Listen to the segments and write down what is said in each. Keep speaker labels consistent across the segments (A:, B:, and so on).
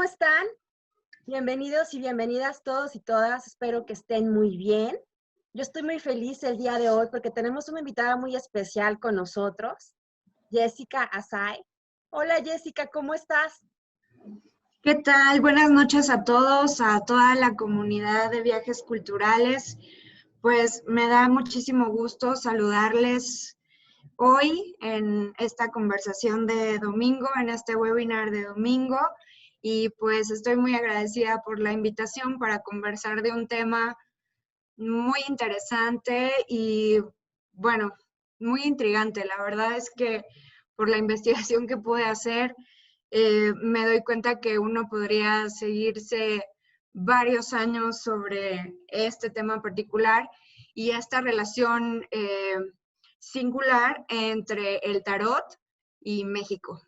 A: están? Bienvenidos y bienvenidas todos y todas. Espero que estén muy bien. Yo estoy muy feliz el día de hoy porque tenemos una invitada muy especial con nosotros, Jessica Asay. Hola Jessica, ¿cómo estás?
B: ¿Qué tal? Buenas noches a todos, a toda la comunidad de viajes culturales. Pues me da muchísimo gusto saludarles hoy en esta conversación de domingo, en este webinar de domingo. Y pues estoy muy agradecida por la invitación para conversar de un tema muy interesante y, bueno, muy intrigante. La verdad es que por la investigación que pude hacer, me doy cuenta que uno podría seguirse varios años sobre este tema particular y esta relación singular entre el tarot y México.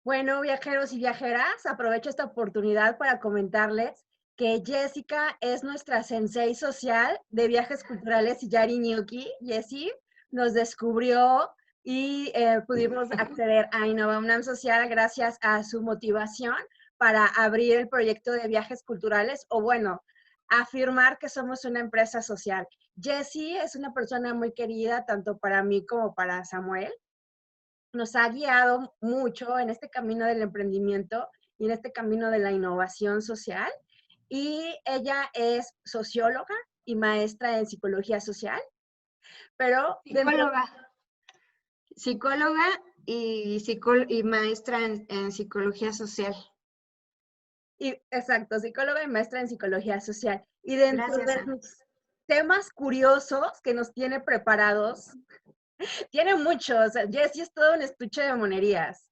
A: Bueno, viajeros y viajeras, aprovecho esta oportunidad para comentarles que Jessica es nuestra sensei social de viajes culturales y Yari Nyuki. Jessie nos descubrió y pudimos acceder a Innova UNAM Social gracias a su motivación para abrir el proyecto de viajes culturales, o bueno, afirmar que somos una empresa social. Jessie es una persona muy querida tanto para mí como para Samuel. Nos ha guiado mucho en este camino del emprendimiento y en este camino de la innovación social. Y ella es socióloga y maestra en psicología social, pero
B: Psicóloga y maestra en psicología social.
A: Exacto, psicóloga y maestra en psicología social. Y dentro
B: Gracias,
A: de
B: Ana.
A: los temas curiosos que nos tiene preparados, tiene muchos, Jessie es todo un estuche de monerías.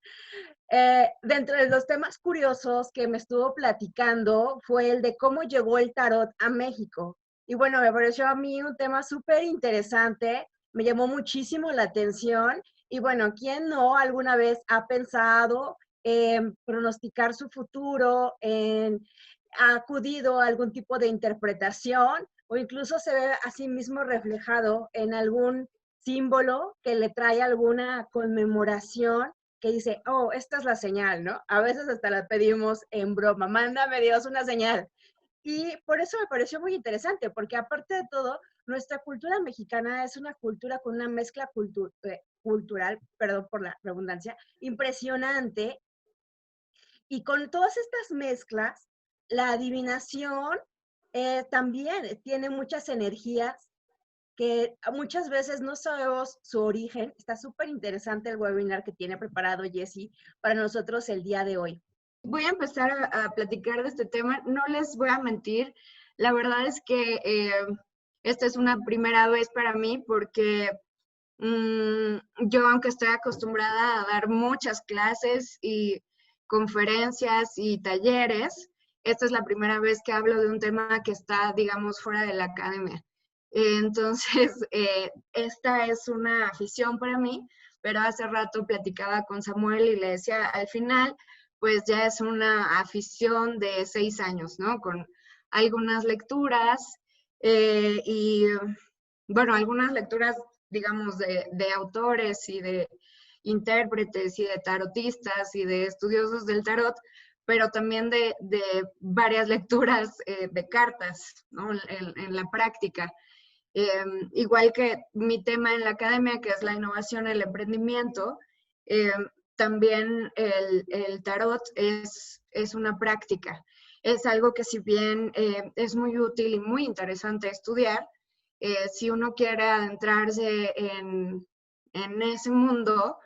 A: Dentro de los temas curiosos que me estuvo platicando fue el de cómo llegó el tarot a México. Y bueno, me pareció a mí un tema súper interesante, me llamó muchísimo la atención. Y bueno, ¿quién no alguna vez ha pensado en pronosticar su futuro, ha acudido a algún tipo de interpretación o incluso se ve a sí mismo reflejado en algún símbolo que le trae alguna conmemoración que dice, oh, esta es la señal, ¿no? A veces hasta la pedimos en broma, mándame Dios una señal. Y por eso me pareció muy interesante, porque aparte de todo, nuestra cultura mexicana es una cultura con una mezcla cultural, perdón por la redundancia, impresionante. Y con todas estas mezclas, la adivinación también tiene muchas energías que muchas veces no sabemos su origen. Está súper interesante el webinar que tiene preparado Jessie para nosotros el día de hoy.
B: Voy a empezar a platicar de este tema. No les voy a mentir, la verdad es que esta es una primera vez para mí porque yo, aunque estoy acostumbrada a dar muchas clases y conferencias y talleres, esta es la primera vez que hablo de un tema que está, digamos, fuera de la academia. Entonces, esta es una afición para mí, pero hace rato platicaba con Samuel y le decía, al final, pues ya es una afición de 6 años, ¿no? Con algunas lecturas y, bueno, algunas lecturas, digamos, de autores y de intérpretes y de tarotistas y de estudiosos del tarot, pero también de varias lecturas de cartas, ¿no? En la práctica. Igual que mi tema en la academia, que es la innovación, el emprendimiento, también el tarot es una práctica. Es algo que si bien es muy útil y muy interesante estudiar, si uno quiere adentrarse en ese mundo,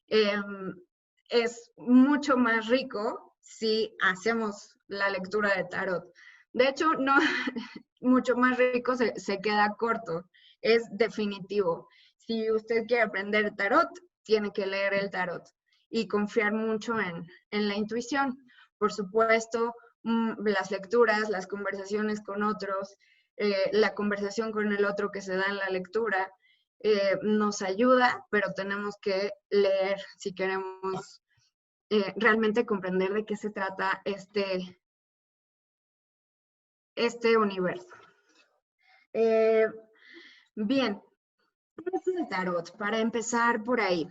B: es mucho más rico si hacemos la lectura de tarot. De hecho, no, mucho más rico se queda corto, es definitivo. Si usted quiere aprender tarot, tiene que leer el tarot y confiar mucho en la intuición. Por supuesto, las lecturas, las conversaciones con otros, la conversación con el otro que se da en la lectura, nos ayuda, pero tenemos que leer si queremos realmente comprender de qué se trata este universo. Bien, ¿qué es el tarot? Para empezar por ahí.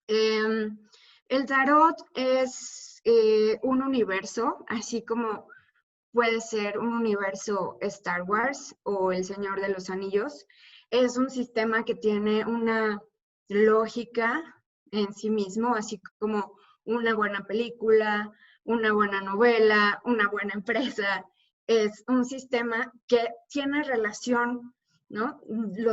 B: El tarot es es un universo, así como puede ser un universo Star Wars o El Señor de los Anillos. Es un sistema que tiene una lógica en sí mismo, así como una buena película, una buena novela, una buena empresa. Es un sistema que tiene relación, ¿no?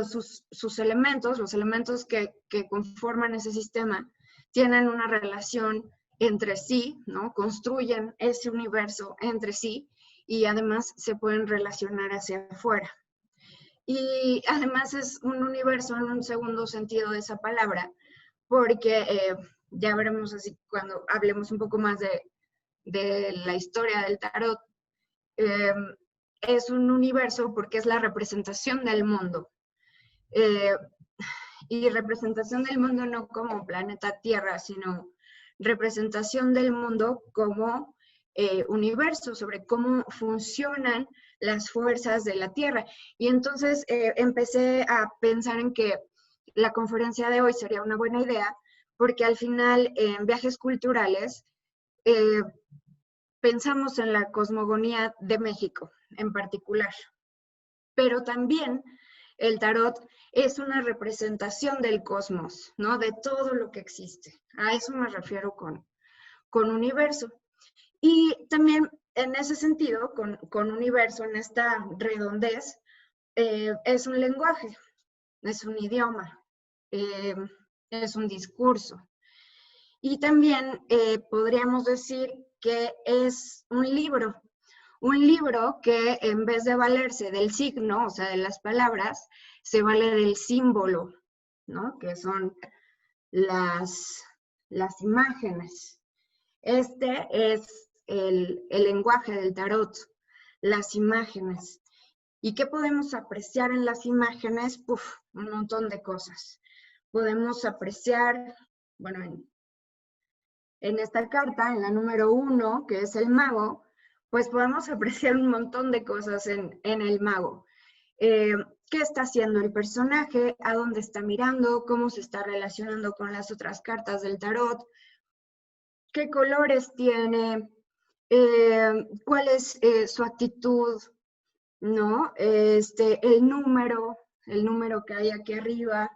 B: Sus elementos, los elementos que conforman ese sistema, tienen una relación entre sí, ¿no? Construyen ese universo entre sí y además se pueden relacionar hacia afuera. Y además es un universo en un segundo sentido de esa palabra, porque ya veremos así cuando hablemos un poco más de la historia del tarot, eh, es un universo porque es la representación del mundo. Y representación del mundo no como planeta Tierra, sino representación del mundo como universo, sobre cómo funcionan las fuerzas de la Tierra. Y entonces empecé a pensar en que la conferencia de hoy sería una buena idea, porque al final en viajes culturales eh, pensamos en la cosmogonía de México en particular, pero también el tarot es una representación del cosmos, ¿no? De todo lo que existe. A eso me refiero con universo. Y también en ese sentido, con universo, en esta redondez, es un lenguaje, es un idioma, es un discurso. Y también podríamos decir que es un libro que en vez de valerse del signo, o sea, de las palabras, se vale del símbolo, ¿no? Que son las imágenes. Este es el lenguaje del tarot, las imágenes. ¿Y qué podemos apreciar en las imágenes? Puf, un montón de cosas. Podemos apreciar, bueno, en esta carta, en la número 1, que es el mago, pues podemos apreciar un montón de cosas en el mago. ¿Qué está haciendo el personaje? ¿A dónde está mirando? ¿Cómo se está relacionando con las otras cartas del tarot? ¿Qué colores tiene? ¿Cuál es su actitud? ¿No? El número que hay aquí arriba,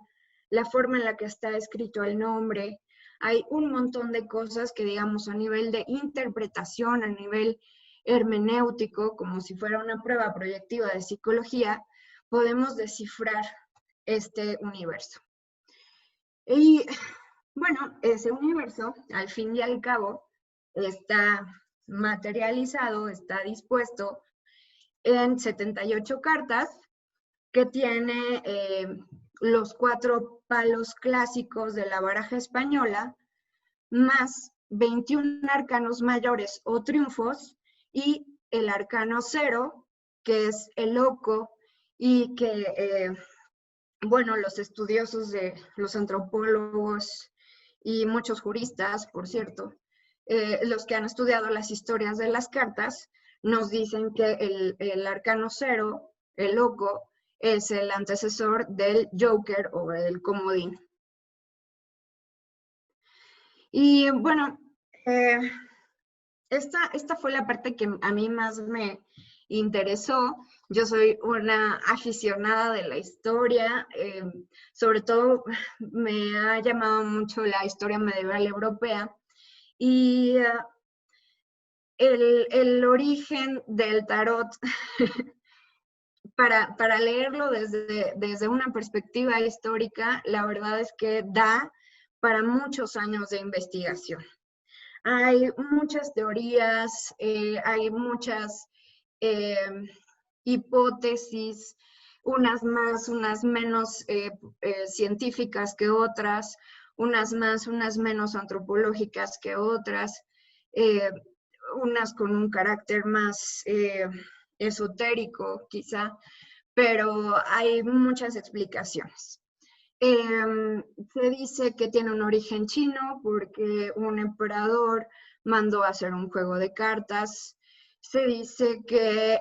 B: la forma en la que está escrito el nombre. Hay un montón de cosas que, digamos, a nivel de interpretación, a nivel hermenéutico, como si fuera una prueba proyectiva de psicología, podemos descifrar este universo. Y bueno, ese universo, al fin y al cabo, está materializado, está dispuesto en 78 cartas que tiene los 4 palos clásicos de la baraja española, más 21 arcanos mayores o triunfos y el arcano 0, que es el loco y que, bueno, los estudiosos los antropólogos y muchos juristas, por cierto, los que han estudiado las historias de las cartas, nos dicen que el arcano 0, el loco, es el antecesor del Joker o el comodín. Y bueno, esta fue la parte que a mí más me interesó. Yo soy una aficionada de la historia, sobre todo me ha llamado mucho la historia medieval europea y el origen del tarot, para leerlo desde una perspectiva histórica, la verdad es que da para muchos años de investigación. Hay muchas teorías, hay muchas hipótesis, unas más, unas menos científicas que otras, unas más, unas menos antropológicas que otras, unas con un carácter más esotérico quizá, pero hay muchas explicaciones. Se dice que tiene un origen chino porque un emperador mandó a hacer un juego de cartas. Se dice que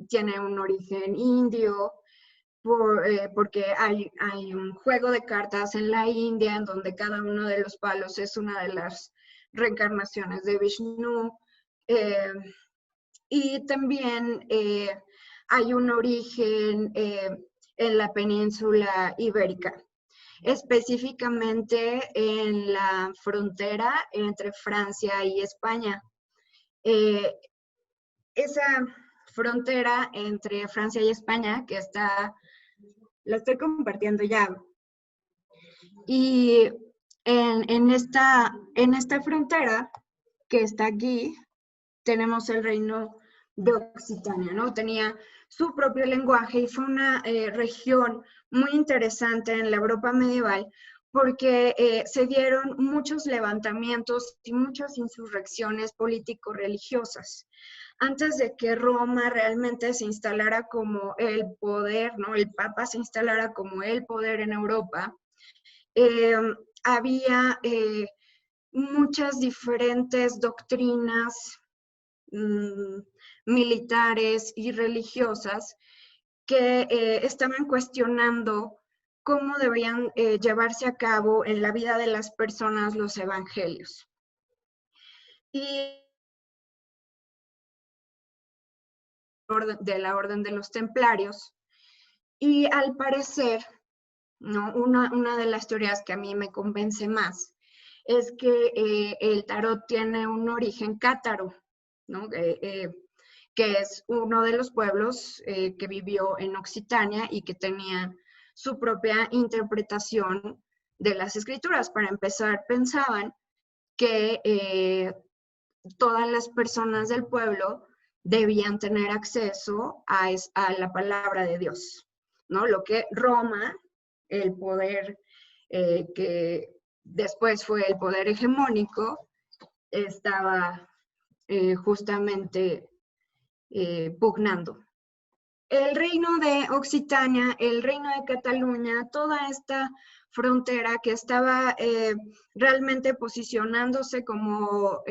B: tiene un origen indio porque hay un juego de cartas en la India en donde cada uno de los palos es una de las reencarnaciones de Vishnu, y también hay un origen en la península ibérica, específicamente en la frontera entre Francia y España. Esa frontera entre Francia y España, que la estoy compartiendo ya, y en esta frontera que está aquí, tenemos el reino de Occitania, ¿no? Tenía su propio lenguaje y fue una región muy interesante en la Europa medieval porque se dieron muchos levantamientos y muchas insurrecciones político-religiosas. Antes de que Roma realmente se instalara como el poder, ¿no? El Papa se instalara como el poder en Europa, había muchas diferentes doctrinas militares y religiosas que estaban cuestionando cómo deberían llevarse a cabo en la vida de las personas los evangelios. Y de la Orden de los Templarios. Y al parecer, ¿no? Una de las teorías que a mí me convence más es que el tarot tiene un origen cátaro, ¿no? Que es uno de los pueblos que vivió en Occitania y que tenía su propia interpretación de las escrituras. Para empezar, pensaban que todas las personas del pueblo debían tener acceso a la palabra de Dios, ¿no? Lo que Roma, el poder que después fue el poder hegemónico, estaba justamente pugnando. El reino de Occitania, el reino de Cataluña, toda esta frontera que estaba realmente posicionándose como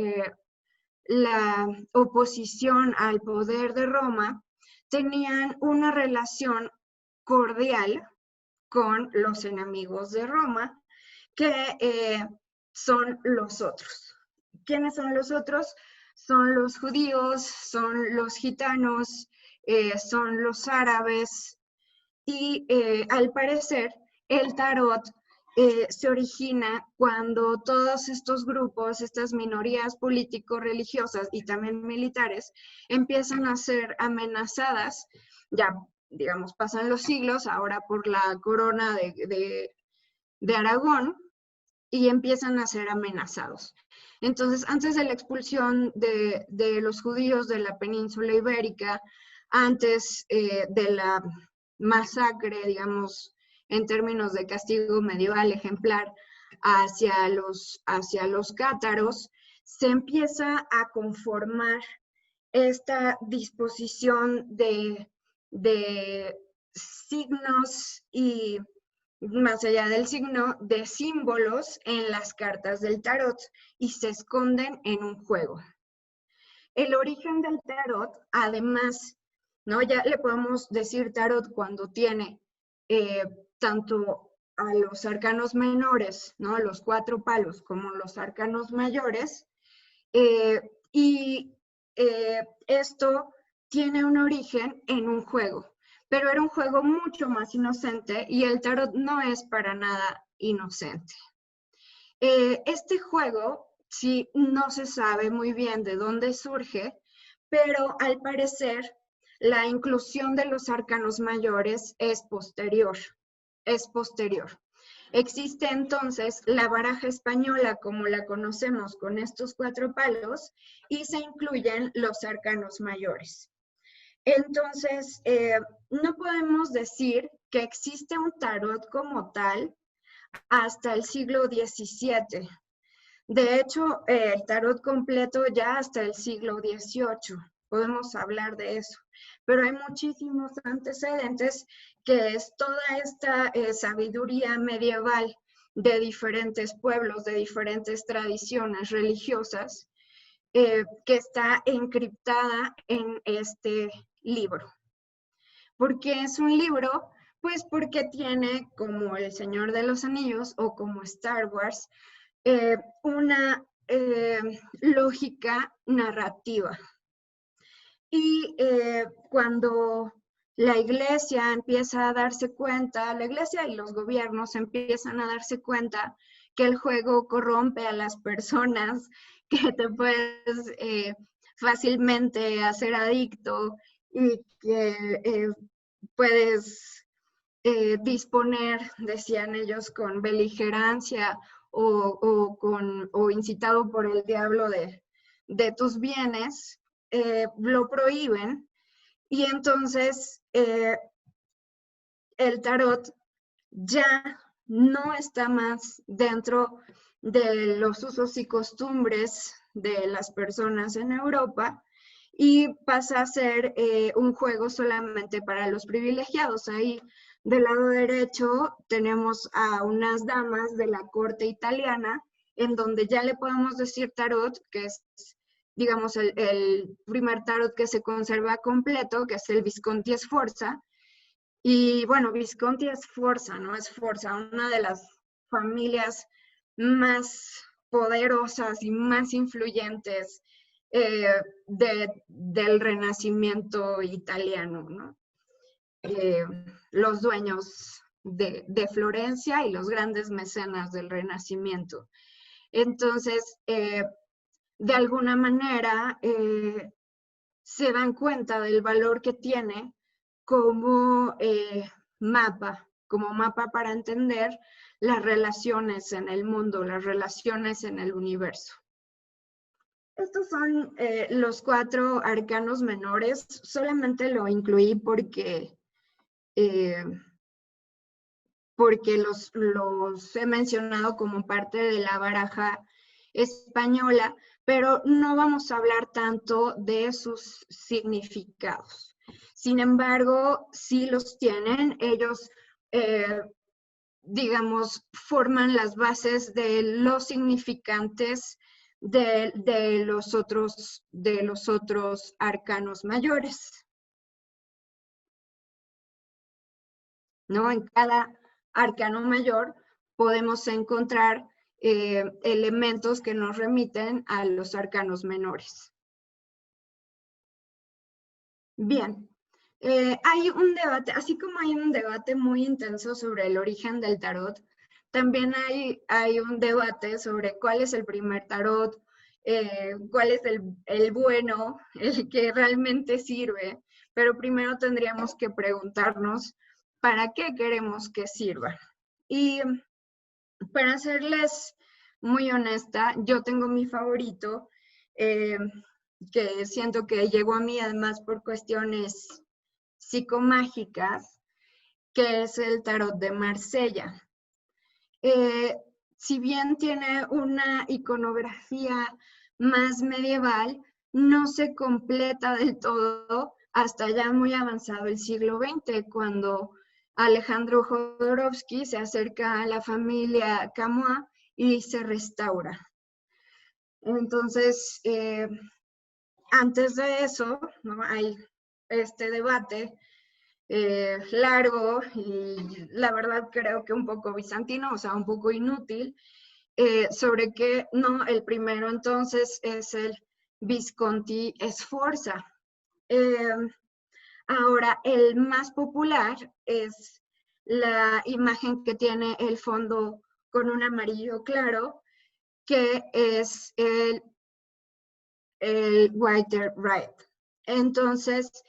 B: la oposición al poder de Roma, tenían una relación cordial con los enemigos de Roma, que son los otros. ¿Quiénes son los otros? Son los judíos, son los gitanos, son los árabes, y al parecer el tarot se origina cuando todos estos grupos, estas minorías político-religiosas y también militares, empiezan a ser amenazadas, ya digamos pasan los siglos, ahora por la corona de Aragón, y empiezan a ser amenazados. Entonces, antes de la expulsión de los judíos de la península ibérica, antes de la masacre, digamos, en términos de castigo medieval ejemplar hacia los cátaros, se empieza a conformar esta disposición de signos y, más allá del signo, de símbolos en las cartas del tarot y se esconden en un juego. El origen del tarot, además, ¿no? Ya le podemos decir tarot cuando tiene tanto a los arcanos menores, ¿no? Los 4 palos, como los arcanos mayores, y esto tiene un origen en un juego, pero era un juego mucho más inocente y el tarot no es para nada inocente. Este juego, sí, no se sabe muy bien de dónde surge, pero al parecer la inclusión de los arcanos mayores es posterior. Existe entonces la baraja española como la conocemos con estos 4 palos y se incluyen los arcanos mayores. Entonces, no podemos decir que existe un tarot como tal hasta el siglo XVII. De hecho, el tarot completo ya hasta el siglo XVIII. Podemos hablar de eso. Pero hay muchísimos antecedentes que es toda esta sabiduría medieval de diferentes pueblos, de diferentes tradiciones religiosas, que está encriptada en este libro. ¿Por qué es un libro? Pues porque tiene, como El Señor de los Anillos o como Star Wars, una lógica narrativa. Y cuando la iglesia empieza a darse cuenta, la iglesia y los gobiernos empiezan a darse cuenta que el juego corrompe a las personas, que te puedes fácilmente hacer adicto y que puedes disponer, decían ellos, con beligerancia o incitado por el diablo de tus bienes, lo prohíben. Y entonces el tarot ya no está más dentro de los usos y costumbres de las personas en Europa y pasa a ser un juego solamente para los privilegiados. Ahí del lado derecho tenemos a unas damas de la corte italiana, en donde ya le podemos decir tarot, que es, digamos, el primer tarot que se conserva completo, que es el Visconti Sforza. Y bueno, Visconti es Sforza, ¿no? Es Sforza, una de las familias más poderosas y más influyentes del Renacimiento italiano, ¿no? Los dueños de Florencia y los grandes mecenas del Renacimiento. Entonces, de alguna manera, se dan cuenta del valor que tiene como mapa para entender las relaciones en el mundo, las relaciones en el universo. Estos son los 4 arcanos menores. Solamente lo incluí porque los he mencionado como parte de la baraja española, pero no vamos a hablar tanto de sus significados. Sin embargo, sí los tienen. Ellos, digamos, forman las bases de los significantes de los otros arcanos mayores, ¿no? En cada arcano mayor podemos encontrar elementos que nos remiten a los arcanos menores. Bien, hay un debate, así como hay un debate muy intenso sobre el origen del tarot, también hay un debate sobre cuál es el primer tarot, cuál es el bueno, el que realmente sirve, pero primero tendríamos que preguntarnos para qué queremos que sirva. Y para serles muy honesta, yo tengo mi favorito, que siento que llegó a mí además por cuestiones psicomágicas, que es el tarot de Marsella. Si bien tiene una iconografía más medieval, no se completa del todo hasta ya muy avanzado el siglo XX, cuando Alejandro Jodorowsky se acerca a la familia Camois y se restaura. Entonces, antes de eso, ¿no? Hay este debate largo y la verdad creo que un poco bizantino, o sea, un poco inútil, sobre que no, el primero entonces es el Visconti Sforza. Ahora, el más popular es la imagen que tiene el fondo con un amarillo claro, que es el White Right. Entonces,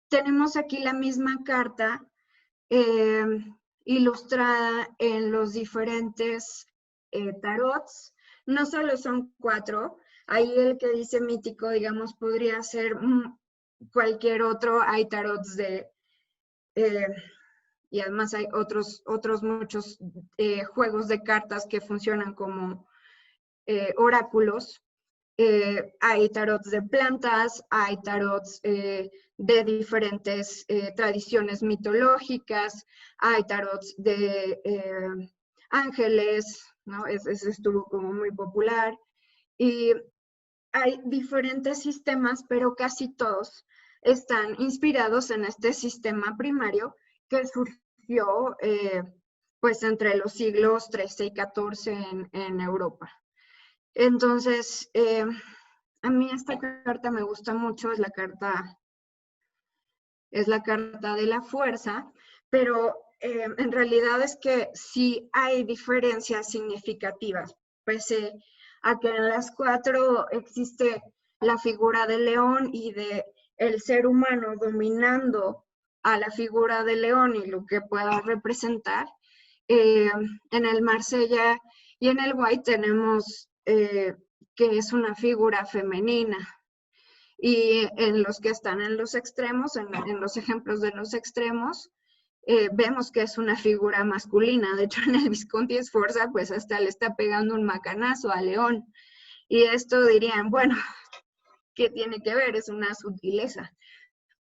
B: tenemos aquí la misma carta ilustrada en los diferentes tarots. No solo son 4, ahí el que dice mítico, digamos, podría ser cualquier otro. Hay tarots y además hay otros muchos juegos de cartas que funcionan como oráculos. Hay tarots de plantas, hay tarots de diferentes tradiciones mitológicas, hay tarots de ángeles, ¿no? Ese estuvo como muy popular. Y hay diferentes sistemas, pero casi todos están inspirados en este sistema primario que surgió pues entre los siglos XIII y XIV en Europa. Entonces, a mí esta carta me gusta mucho, es la carta de la fuerza, pero en realidad es que sí hay diferencias significativas, pese a que en las 4 existe la figura del león y de el ser humano dominando a la figura del león y lo que pueda representar. En el Marsella y en el White tenemos que es una figura femenina. Y en los que están en los extremos, en los ejemplos de los extremos, vemos que es una figura masculina. De hecho, en el Visconti Sforza, pues hasta le está pegando un macanazo a León. Y esto dirían, bueno, ¿qué tiene que ver? Es una sutileza.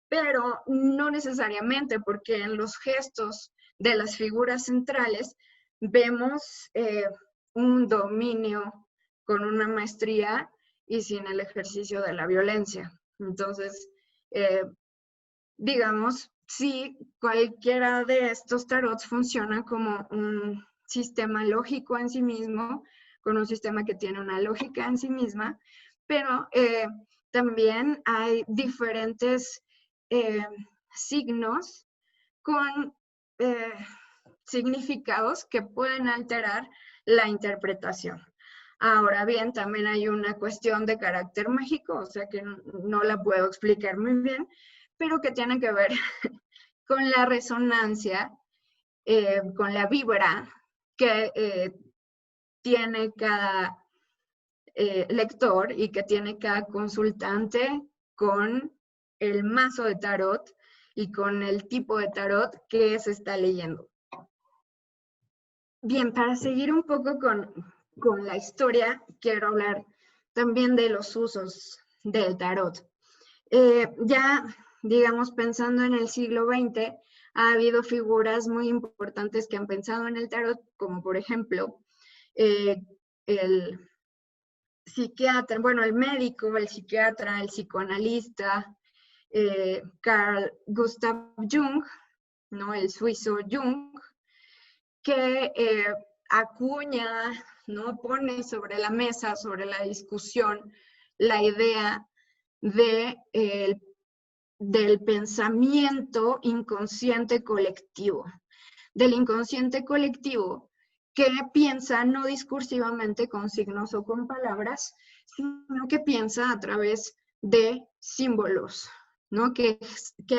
B: Pero no necesariamente, porque en los gestos de las figuras centrales vemos un dominio con una maestría y sin el ejercicio de la violencia. Entonces, digamos, sí, cualquiera de estos tarots funciona como un sistema lógico en sí mismo, con un sistema que tiene una lógica en sí misma, pero también hay diferentes signos con significados que pueden alterar la interpretación. Ahora bien, también hay una cuestión de carácter mágico, o sea que no la puedo explicar muy bien, pero que tiene que ver con la resonancia, con la vibra que tiene cada lector y que tiene cada consultante con el mazo de tarot y con el tipo de tarot que se está leyendo. Bien, para seguir un poco con la historia, quiero hablar también de los usos del tarot. Ya, digamos, pensando en el siglo XX, ha habido figuras muy importantes que han pensado en el tarot, como por ejemplo, el psiquiatra, bueno, el médico, el psiquiatra, el psicoanalista, Carl Gustav Jung, ¿no? El suizo Jung, que acuña, ¿no? Pone sobre la mesa, sobre la discusión, la idea del pensamiento inconsciente colectivo, del inconsciente colectivo que piensa no discursivamente con signos o con palabras, sino que piensa a través de símbolos, ¿no? Que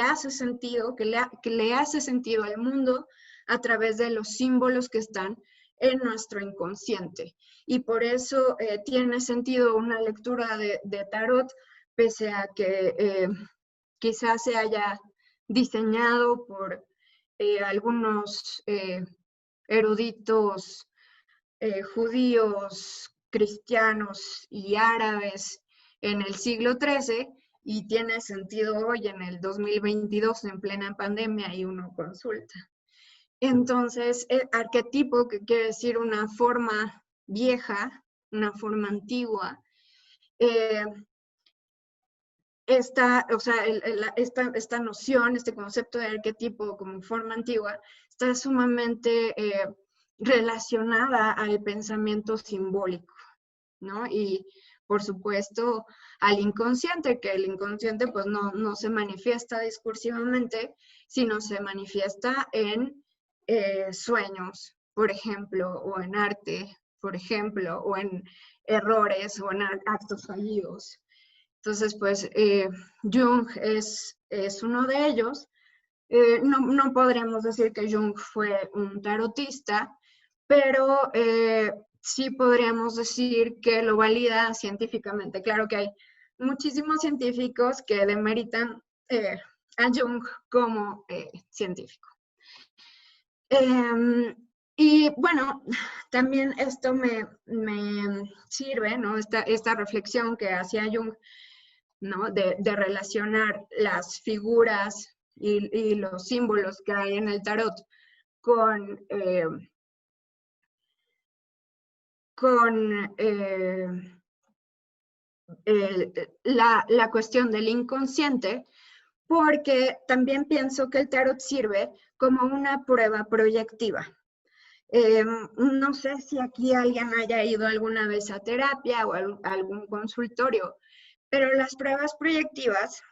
B: hace sentido, que le hace sentido al mundo a través de los símbolos que están en nuestro inconsciente. Y por eso tiene sentido una lectura de tarot, pese a que quizás se haya diseñado por algunos eruditos judíos, cristianos y árabes en el siglo XIII, y tiene sentido hoy en el 2022 en plena pandemia y uno consulta. Entonces, el arquetipo, que quiere decir una forma vieja, una forma antigua, esta noción, este concepto de arquetipo como forma antigua, está sumamente relacionada al pensamiento simbólico, ¿no? Y por supuesto al inconsciente, que el inconsciente pues no se manifiesta discursivamente, sino se manifiesta en sueños, por ejemplo, o en arte, por ejemplo, o en errores o en actos fallidos. Entonces, pues Jung es uno de ellos. No podríamos decir que Jung fue un tarotista, pero sí podríamos decir que lo valida científicamente. Claro que hay muchísimos científicos que demeritan a Jung como científico. Y bueno, también esto me sirve, ¿no? Esta reflexión que hacía Jung, ¿no? De relacionar las figuras y los símbolos que hay en el tarot con la cuestión del inconsciente, porque también pienso que el tarot sirve como una prueba proyectiva. No sé si aquí alguien haya ido alguna vez a terapia o a algún consultorio, pero las pruebas proyectivas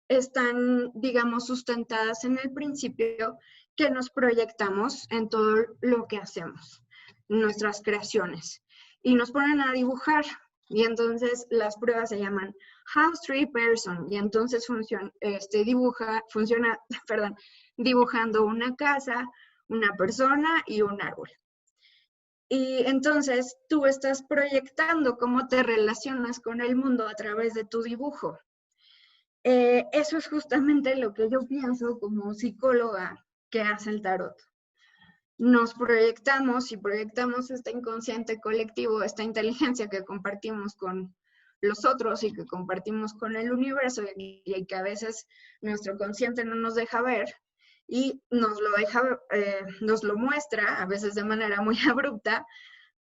B: están, digamos, sustentadas en el principio que nos proyectamos en todo lo que hacemos, nuestras creaciones, y nos ponen a dibujar. Y entonces las pruebas se llaman House Tree Person, y entonces funciona, perdón, dibujando una casa, una persona y un árbol. Y entonces tú estás proyectando cómo te relacionas con el mundo a través de tu dibujo. Eso es justamente lo que yo pienso como psicóloga que hace el tarot. Nos proyectamos y proyectamos este inconsciente colectivo, esta inteligencia que compartimos con los otros y que compartimos con el universo y que a veces nuestro consciente no nos deja ver y nos lo muestra, a veces de manera muy abrupta,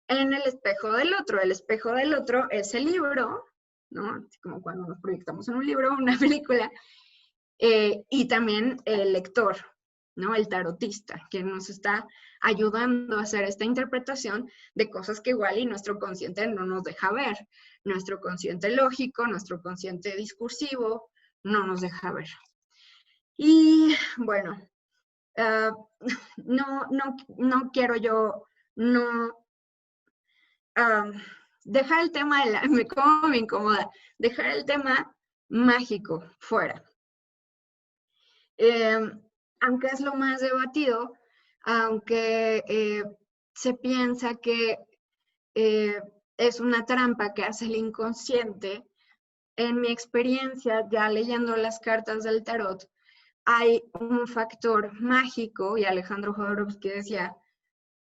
B: en el espejo del otro. El espejo del otro es el libro, ¿no? Así como cuando nos proyectamos en un libro, una película, y también el lector, ¿no? El tarotista, que nos está ayudando a hacer esta interpretación de cosas que igual y nuestro consciente no nos deja ver. Nuestro consciente lógico, nuestro consciente discursivo, no nos deja ver. Y bueno, no quiero yo dejar el tema, me incomoda, dejar el tema mágico fuera. Aunque es lo más debatido, aunque se piensa que es una trampa que hace el inconsciente, en mi experiencia, ya leyendo las cartas del tarot, hay un factor mágico, y Alejandro Jodorowsky decía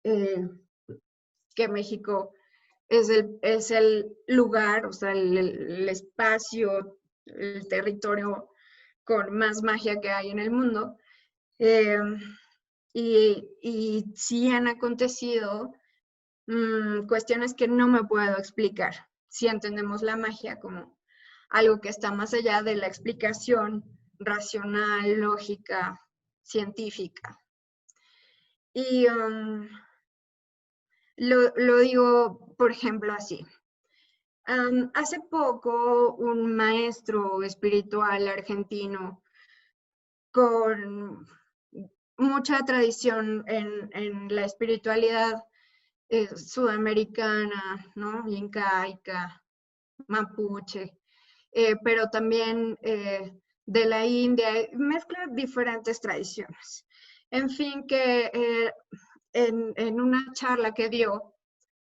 B: que México es el lugar, o sea, el espacio, el territorio con más magia que hay en el mundo. Y sí han acontecido cuestiones que no me puedo explicar. Si entendemos la magia como algo que está más allá de la explicación racional, lógica, científica. Y lo digo, por ejemplo, así. Hace poco un maestro espiritual argentino con mucha tradición en la espiritualidad sudamericana, ¿no? Incaica, mapuche, pero también de la India, mezcla diferentes tradiciones. En fin, que en una charla que dio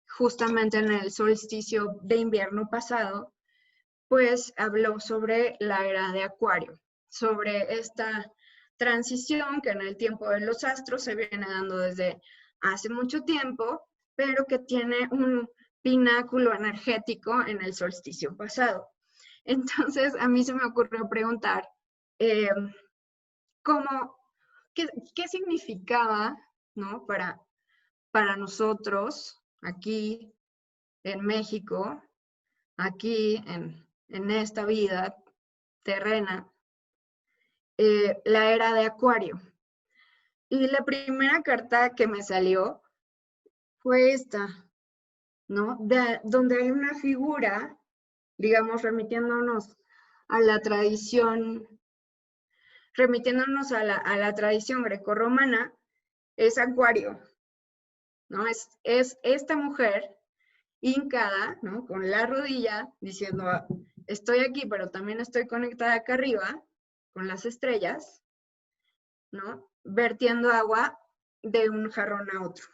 B: justamente en el solsticio de invierno pasado, pues habló sobre la era de Acuario, sobre esta transición que en el tiempo de los astros se viene dando desde hace mucho tiempo, pero que tiene un pináculo energético en el solsticio pasado. Entonces, a mí se me ocurrió preguntar qué significaba, ¿no? para nosotros aquí en México, aquí en esta vida terrena, la era de Acuario. Y la primera carta que me salió fue esta, ¿no? Donde hay una figura, digamos, remitiéndonos a la tradición grecorromana, es Acuario, ¿no? Es esta mujer hincada, ¿no? Con la rodilla, diciendo, estoy aquí, pero también estoy conectada acá arriba, con las estrellas, ¿no? Vertiendo agua de un jarrón a otro.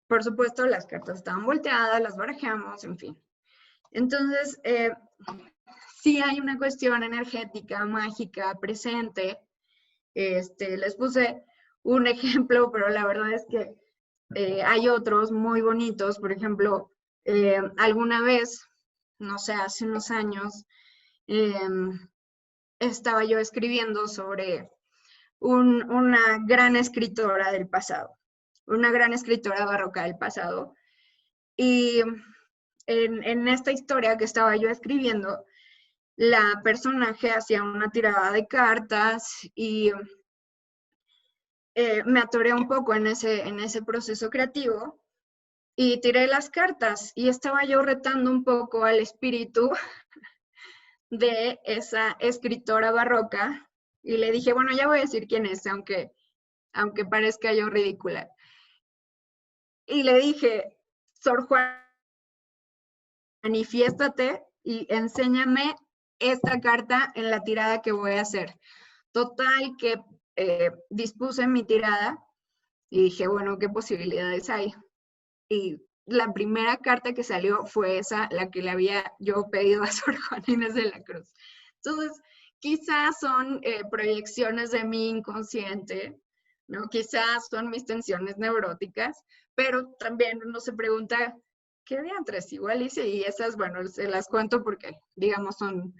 B: Por supuesto, las cartas estaban volteadas, las barajamos, en fin. Entonces, sí hay una cuestión energética, mágica, presente. Les puse un ejemplo, pero la verdad es que hay otros muy bonitos. Por ejemplo, alguna vez, no sé, hace unos años, estaba yo escribiendo sobre una gran escritora del pasado, una gran escritora barroca del pasado. Y en esta historia que estaba yo escribiendo, la personaje hacía una tirada de cartas y me atoré un poco en ese proceso creativo y tiré las cartas y estaba yo retando un poco al espíritu de esa escritora barroca y le dije, bueno, ya voy a decir quién es, aunque parezca yo ridícula. Y le dije, Sor Juan, manifiéstate y enséñame esta carta en la tirada que voy a hacer. Total, que dispuse mi tirada y dije, bueno, ¿qué posibilidades hay? Y la primera carta que salió fue esa, la que le había yo pedido a Sor Juana Inés de la Cruz. Entonces, quizás son proyecciones de mi inconsciente, ¿no? Quizás son mis tensiones neuróticas, pero también uno se pregunta, ¿qué diantres? Igual hice, y esas, bueno, se las cuento porque, digamos, son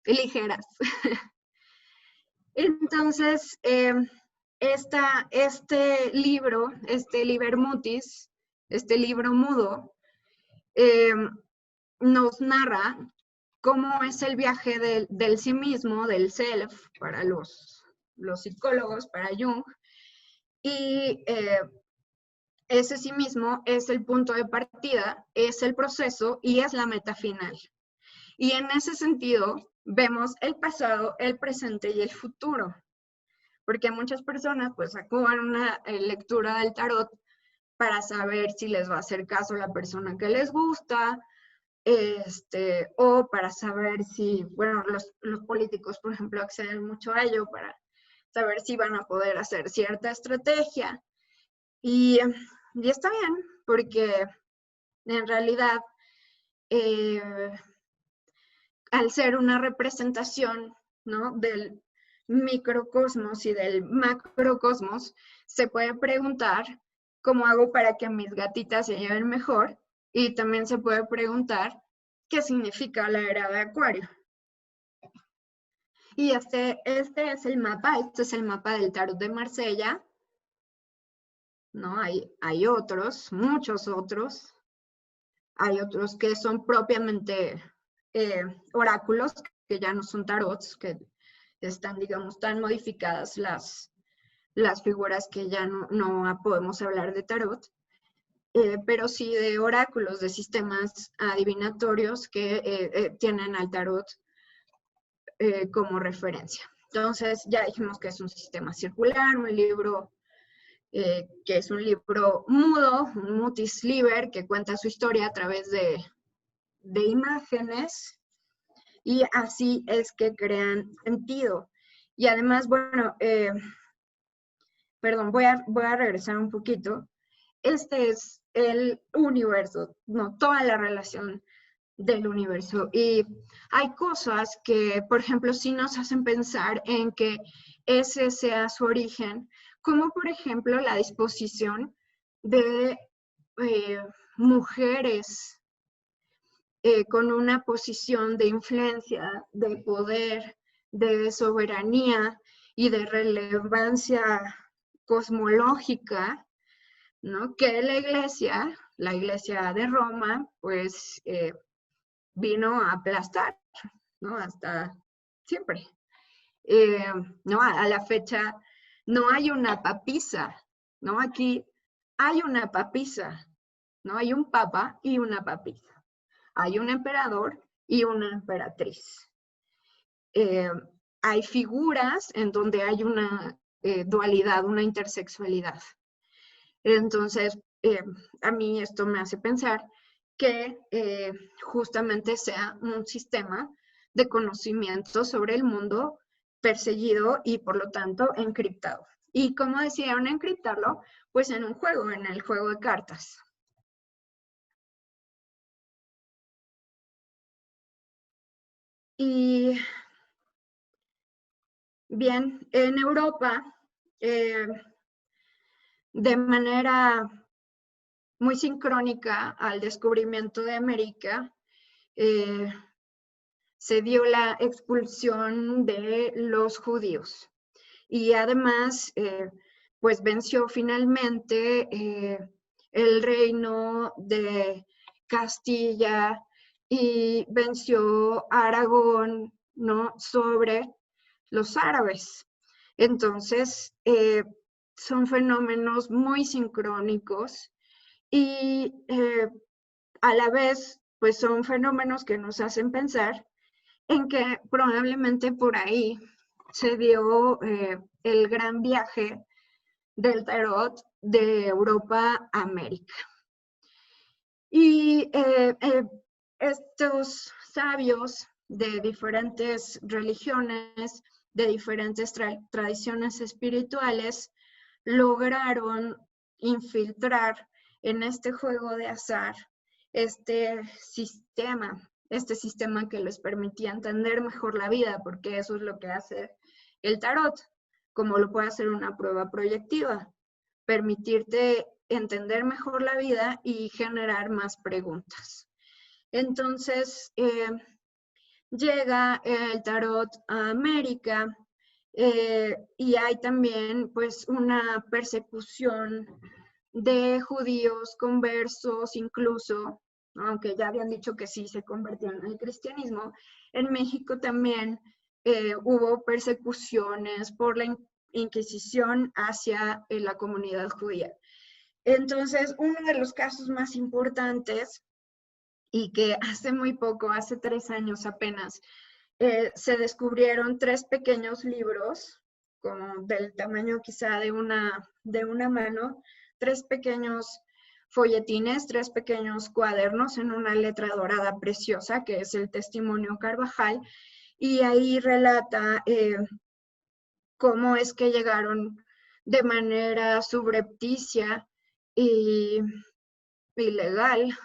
B: ligeras. Entonces, este libro, este Liber Mutis, este libro mudo, nos narra cómo es el viaje del sí mismo, del self, para los psicólogos, para Jung, y ese sí mismo es el punto de partida, es el proceso y es la meta final. Y en ese sentido, vemos el pasado, el presente y el futuro. Porque muchas personas pues acuden a una lectura del tarot para saber si les va a hacer caso la persona que les gusta, o para saber si, bueno, los políticos, por ejemplo, acceden mucho a ello para saber si van a poder hacer cierta estrategia. Y está bien, porque en realidad, al ser una representación, ¿no?, del microcosmos y del macrocosmos, se puede preguntar cómo hago para que mis gatitas se lleven mejor, y también se puede preguntar qué significa la era de Acuario. Y este es el mapa, este es el mapa del tarot de Marsella, ¿no? Hay otros, muchos otros. Hay otros que son propiamente oráculos, que ya no son tarots, que están, digamos, tan modificadas las figuras que ya no podemos hablar de tarot, pero sí de oráculos, de sistemas adivinatorios que tienen al tarot como referencia. Entonces, ya dijimos que es un sistema circular, un libro que es un libro mudo, un mutis liber, que cuenta su historia a través de imágenes, y así es que crean sentido. Y además, bueno, perdón, voy a regresar un poquito. Este es el universo, no, toda la relación del universo. Y hay cosas que, por ejemplo, sí nos hacen pensar en que ese sea su origen, como por ejemplo la disposición de mujeres con una posición de influencia, de poder, de soberanía y de relevancia cosmológica, ¿no?, que la iglesia de Roma, pues vino a aplastar, ¿no?, hasta siempre. ¿No? A la fecha no hay una papisa, ¿no? Aquí hay una papisa, ¿no? Hay un papa y una papisa. Hay un emperador y una emperatriz. Hay figuras en donde hay una dualidad, una intersexualidad. Entonces, a mí esto me hace pensar que justamente sea un sistema de conocimiento sobre el mundo perseguido y por lo tanto encriptado. ¿Y cómo decidieron encriptarlo? Pues en un juego, en el juego de cartas. Y bien, en Europa, de manera muy sincrónica al descubrimiento de América, se dio la expulsión de los judíos. Y además, pues venció finalmente el reino de Castilla y venció Aragón, ¿no?, sobre los árabes. Entonces, son fenómenos muy sincrónicos y a la vez, pues son fenómenos que nos hacen pensar en que probablemente por ahí se dio el gran viaje del tarot de Europa a América. Y estos sabios de diferentes religiones, de diferentes tradiciones espirituales, lograron infiltrar en este juego de azar este sistema que les permitía entender mejor la vida, porque eso es lo que hace el tarot, como lo puede hacer una prueba proyectiva, permitirte entender mejor la vida y generar más preguntas. Entonces, llega el tarot a América y hay también pues una persecución de judíos conversos, incluso, aunque ya habían dicho que sí se convertían al cristianismo, en México también hubo persecuciones por la Inquisición hacia la comunidad judía. Entonces, uno de los casos más importantes y que hace muy poco, hace 3 años apenas, se descubrieron 3 pequeños libros, como del tamaño quizá de una mano, 3 pequeños folletines, 3 pequeños cuadernos en una letra dorada preciosa, que es el Testimonio Carvajal, y ahí relata cómo es que llegaron de manera subrepticia y ilegal,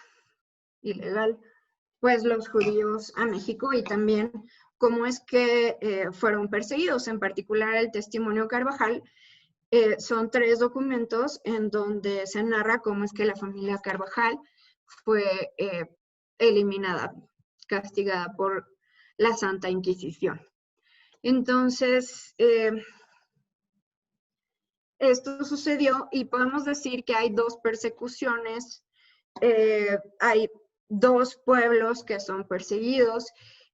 B: pues los judíos a México y también cómo es que fueron perseguidos, en particular el Testimonio Carvajal. Son 3 documentos en donde se narra cómo es que la familia Carvajal fue eliminada, castigada por la Santa Inquisición. Entonces, esto sucedió y podemos decir que hay 2 persecuciones, hay 2 pueblos que son perseguidos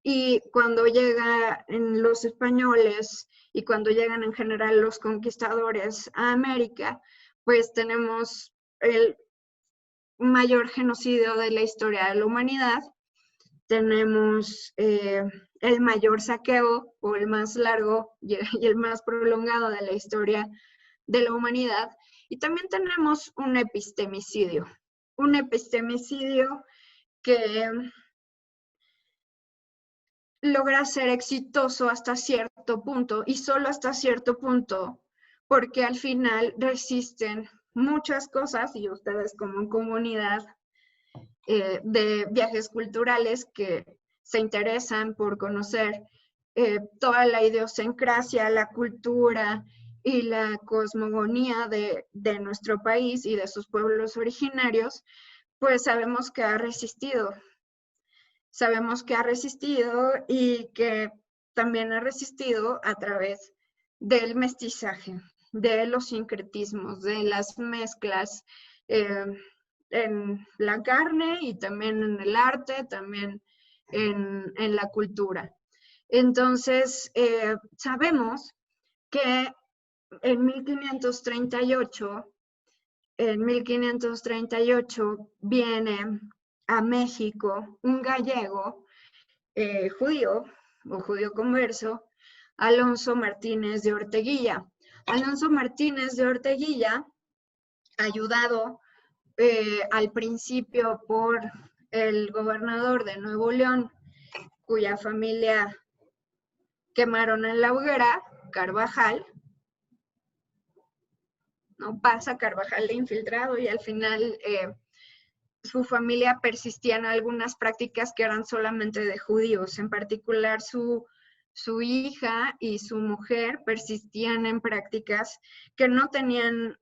B: y cuando llegan los españoles y cuando llegan en general los conquistadores a América, pues tenemos el mayor genocidio de la historia de la humanidad, tenemos el mayor saqueo o el más largo y el más prolongado de la historia de la humanidad y también tenemos un epistemicidio que logra ser exitoso hasta cierto punto y solo hasta cierto punto, porque al final resisten muchas cosas y ustedes como comunidad de viajes culturales que se interesan por conocer toda la idiosincrasia, la cultura y la cosmogonía de nuestro país y de sus pueblos originarios, pues sabemos que ha resistido. Sabemos que ha resistido y que también ha resistido a través del mestizaje, de los sincretismos, de las mezclas en la carne y también en el arte, también en la cultura. Entonces, sabemos que en 1538 viene a México un gallego judío o judío converso, Alonso Martínez de Orteguilla. Alonso Martínez de Orteguilla, ayudado al principio por el gobernador de Nuevo León, cuya familia quemaron en la hoguera, Carvajal, no pasa Carvajal de infiltrado y al final su familia persistía en algunas prácticas que eran solamente de judíos, en particular su hija y su mujer persistían en prácticas que no tenían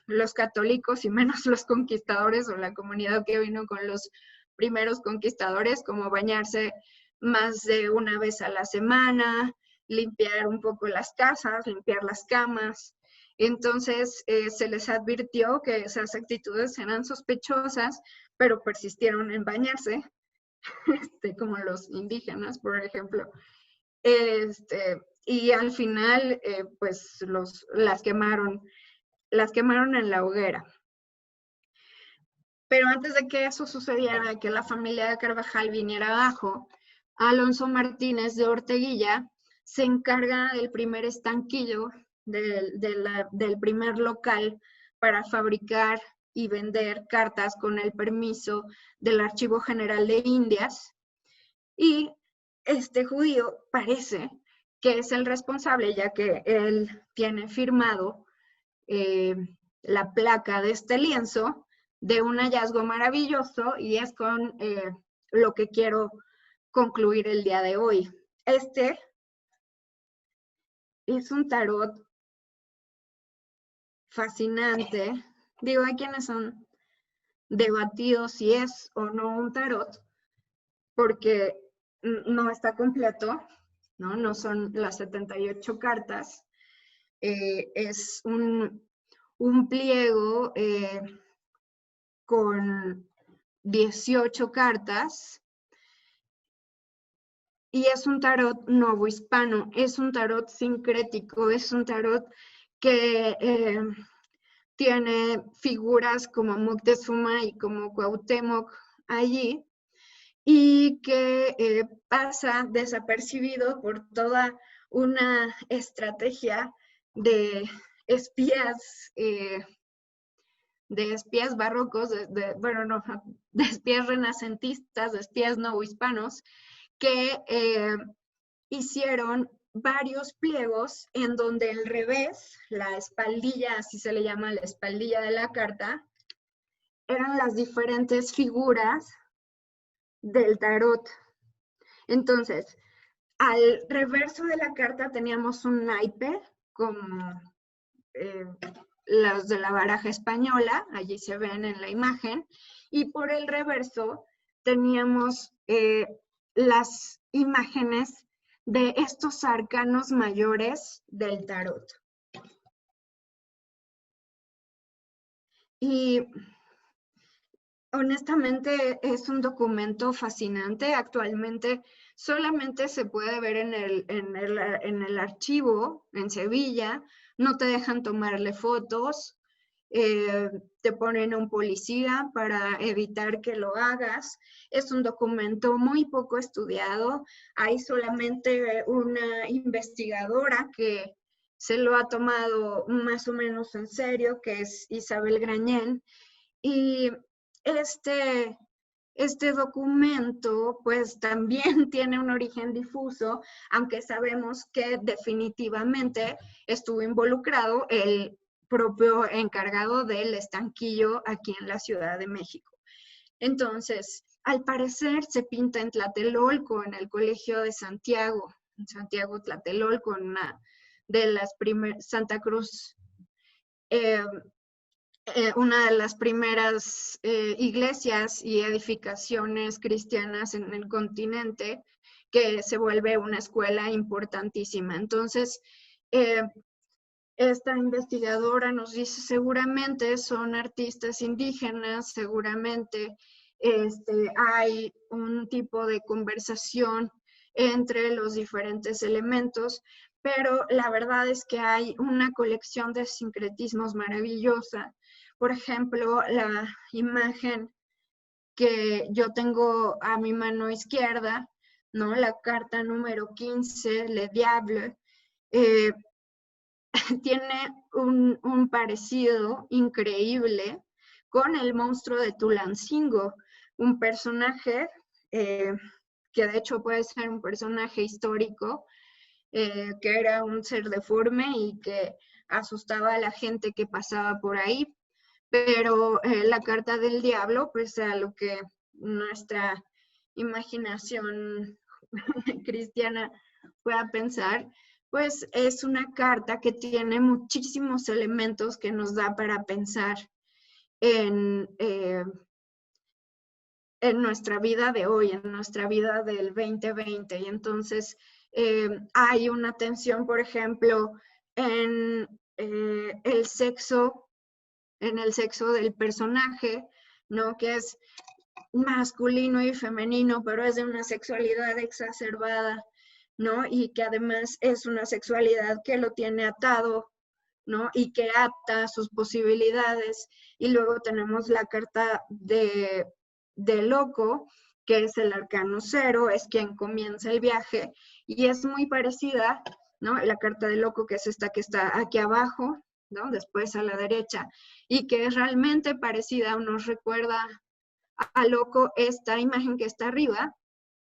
B: los católicos y menos los conquistadores o la comunidad que vino con los primeros conquistadores, como bañarse más de una vez a la semana, limpiar un poco las casas, limpiar las camas. Entonces se les advirtió que esas actitudes eran sospechosas, pero persistieron en bañarse, como los indígenas, por ejemplo. Y al final, pues las quemaron en la hoguera. Pero antes de que eso sucediera, que la familia de Carvajal viniera abajo, Alonso Martínez de Orteguilla se encarga del primer estanquillo, del primer local para fabricar y vender cartas con el permiso del Archivo General de Indias. Y este judío parece que es el responsable, ya que él tiene firmado la placa de este lienzo de un hallazgo maravilloso, y es con lo que quiero concluir el día de hoy. Este es un tarot fascinante. Digo, hay quienes han debatido si es o no un tarot, porque no está completo, ¿no? No son las 78 cartas. Es un pliego con 18 cartas, y es un tarot novohispano, es un tarot sincrético, es un tarot que tiene figuras como Moctezuma y como Cuauhtémoc allí, y que pasa desapercibido por toda una estrategia de espías barrocos, de espías renacentistas, de espías novohispanos, que hicieron varios pliegos en donde el revés, la espaldilla, así se le llama la espaldilla de la carta, eran las diferentes figuras del tarot. Entonces, al reverso de la carta teníamos un naipe, como los de la baraja española, allí se ven en la imagen, y por el reverso teníamos las imágenes de estos arcanos mayores del tarot. Y honestamente es un documento fascinante. Actualmente solamente se puede ver en el archivo en Sevilla. No te dejan tomarle fotos, te ponen un policía para evitar que lo hagas. Es un documento muy poco estudiado. Hay solamente una investigadora que se lo ha tomado más o menos en serio, que es Isabel Grañén. Y este documento pues también tiene un origen difuso, aunque sabemos que definitivamente estuvo involucrado el propio encargado del estanquillo aquí en la Ciudad de México. Entonces, al parecer se pinta en Tlatelolco, en el Colegio de Santiago, en Santiago Tlatelolco, en una de las primeras, Santa Cruz, una de las primeras iglesias y edificaciones cristianas en el continente, que se vuelve una escuela importantísima. Entonces, esta investigadora nos dice, seguramente son artistas indígenas, seguramente hay un tipo de conversación entre los diferentes elementos, pero la verdad es que hay una colección de sincretismos maravillosa. Por ejemplo, la imagen que yo tengo a mi mano izquierda, ¿no? La carta número 15, Le Diable, tiene un parecido increíble con el monstruo de Tulancingo, un personaje que de hecho puede ser un personaje histórico, que era un ser deforme y que asustaba a la gente que pasaba por ahí. Pero la carta del diablo, pues a lo que nuestra imaginación cristiana pueda pensar, pues es una carta que tiene muchísimos elementos que nos da para pensar en nuestra vida de hoy, en nuestra vida del 2020. Y entonces hay una tensión, por ejemplo, en el sexo del personaje, ¿no? Que es masculino y femenino, pero es de una sexualidad exacerbada, ¿no? Y que además es una sexualidad que lo tiene atado, ¿no? Y que ata sus posibilidades. Y luego tenemos la carta de loco, que es el arcano 0, es quien comienza el viaje, y es muy parecida, ¿no? La carta de loco, que es esta que está aquí abajo, ¿no? Después a la derecha, y que es realmente parecida o nos recuerda a loco esta imagen que está arriba,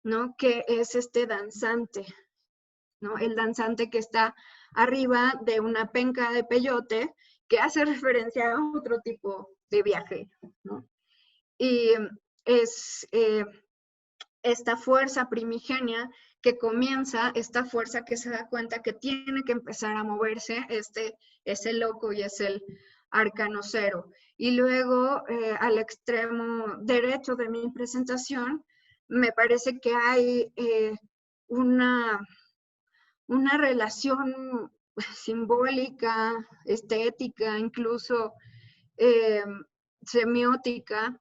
B: ¿no? Que es este danzante, ¿no? El danzante que está arriba de una penca de peyote, que hace referencia a otro tipo de viaje, ¿no? Y es esta fuerza primigenia que comienza, esta fuerza que se da cuenta que tiene que empezar a moverse, es el loco y es el arcano 0. Y luego, al extremo derecho de mi presentación, me parece que hay una relación simbólica, estética, incluso semiótica,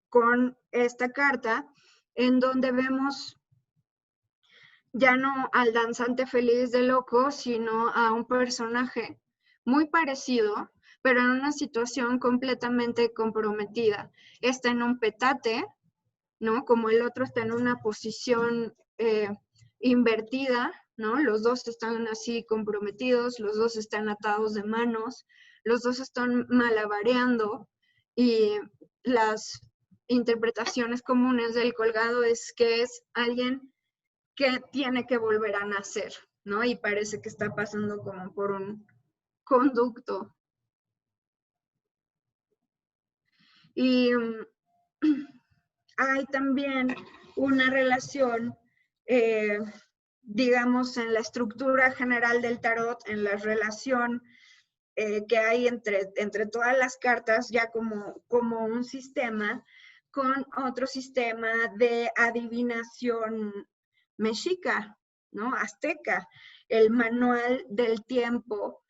B: con esta carta, en donde vemos ya no al danzante feliz de loco, sino a un personaje muy parecido, pero en una situación completamente comprometida. Está en un petate, ¿no? Como el otro está en una posición invertida, ¿no? Los dos están así comprometidos, los dos están atados de manos, los dos están malabareando, y las interpretaciones comunes del colgado es que es alguien que tiene que volver a nacer, ¿no? Y parece que está pasando como por un conducto. Y hay también una relación, digamos, en la estructura general del tarot, en la relación que hay entre todas las cartas, ya como un sistema, con otro sistema de adivinación mexica, ¿no? Azteca, el manual del tiempo,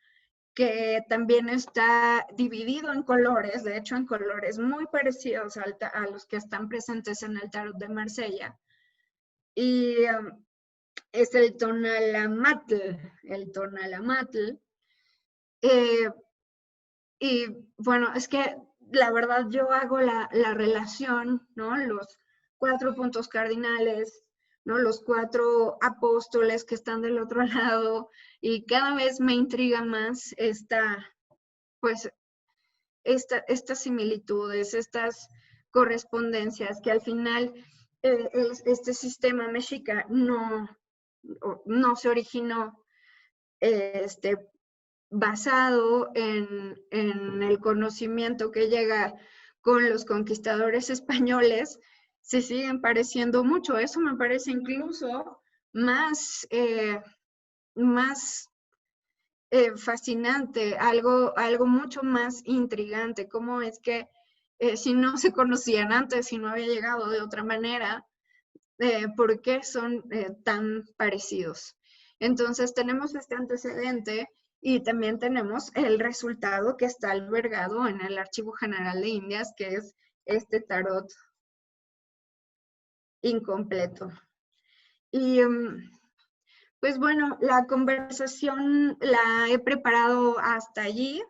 B: que también está dividido en colores, de hecho en colores muy parecidos a los que están presentes en el tarot de Marsella. Y es el tonalamatl, y bueno, es que la verdad yo hago la relación, ¿no? Los 4 puntos cardinales, ¿no? Los 4 apóstoles que están del otro lado, y cada vez me intriga más pues, estas similitudes, estas correspondencias, que al final este sistema mexica no se originó basado en el conocimiento que llega con los conquistadores españoles, se siguen pareciendo mucho. Eso me parece incluso más fascinante, algo mucho más intrigante. Cómo es que si no se conocían antes, si no había llegado de otra manera, ¿por qué son tan parecidos? Entonces tenemos este antecedente, y también tenemos el resultado que está albergado en el Archivo General de Indias, que es este tarot incompleto. Y pues bueno, la conversación la he preparado hasta allí.